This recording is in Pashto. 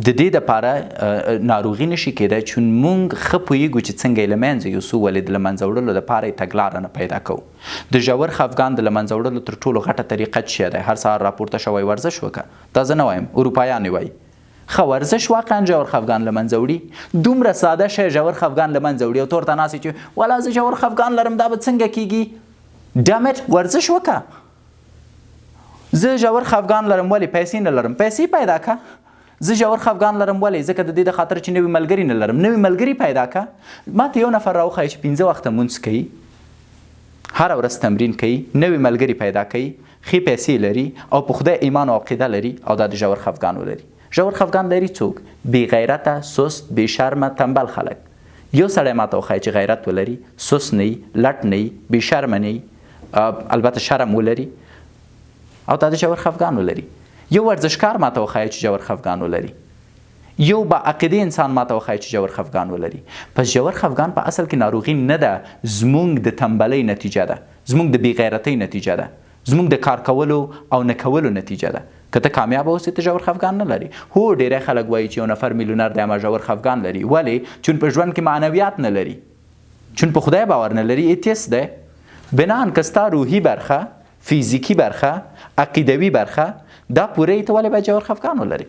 د دې دپاره ناروغي نشي کېدای چې موږ ښه پوهېږو چې څنګه یې له منځه یوسو ولې د له منځه وړلو دپاره یې تګلاره نه پیدا کوو. د ژور خفګان د له منځه وړلو تر ټولو غټه طریقه څه شی دی؟ هر سهار راپورته شوی ورزش وکړه. دا زه نه وایم، اروپایان یې وایي. ښه ورزش واقعا ژور خفګان له منځه وړي. دومره ساده شی ژور خفګان له منځه وړي او تورته ناست چې ولا زه ژور خفګان لرم دا به څنګه کېږي؟ ډامټ ورزش وکړه. زه ژور خفګان لرم ولې؟ پیسې نه لرم، پیسې پیدا کړه. زه ژور خفګان لرم ولې؟ ځکه د دې د خاطر چې نوي ملګري نه لرم، نوي ملګري پیدا کړه. ما ته یو نفر راوښایي چې 5 وخته لمونځ کوي، هره ورځ تمرین کوي، نوي ملګري پیدا کوي، ښې پیسې لري او په خدای ایمان او عقیده لري او دا د ژور خفګان ولري. ژور خفګان لري څوک؟ بې غیرته، سست، بې شرمه، تنبل خلک. یو سړی ما ته وښایي چې غیرت ولري، سست نه وي، لټ نه وي، بې شرمه نه وي، البته شرم ولري او دا د ژور خفګان ولري. یو ورزشکار ما ته وښایي چې ژور خفګان ولري. یو با عقیدې انسان ما ته وښایي چې ژور خفګان ولري. پس ژور خفګان په اصل کې ناروغي نه ده، زموږ د تنبلۍ نتیجه ده، زموږ د بې غیرتۍ نتیجه ده، زموږ د کار کولو او نه کولو نتیجه ده. که ته کامیاب اوسې ته ژور خفګان نه لري. هو ډېری خلک وایي چې یو نفر میلیونر دی اما ژور خفګان لري. ولې؟ چون په ژوند کې معنویات نه لري، چون په خدای باور نه لري، ایتیست دی. بنان که ستا روحي برخه، فیزیکي برخه، عقیدوي برخه دا پوره ای ته ولې باید ژور خفګان ولري؟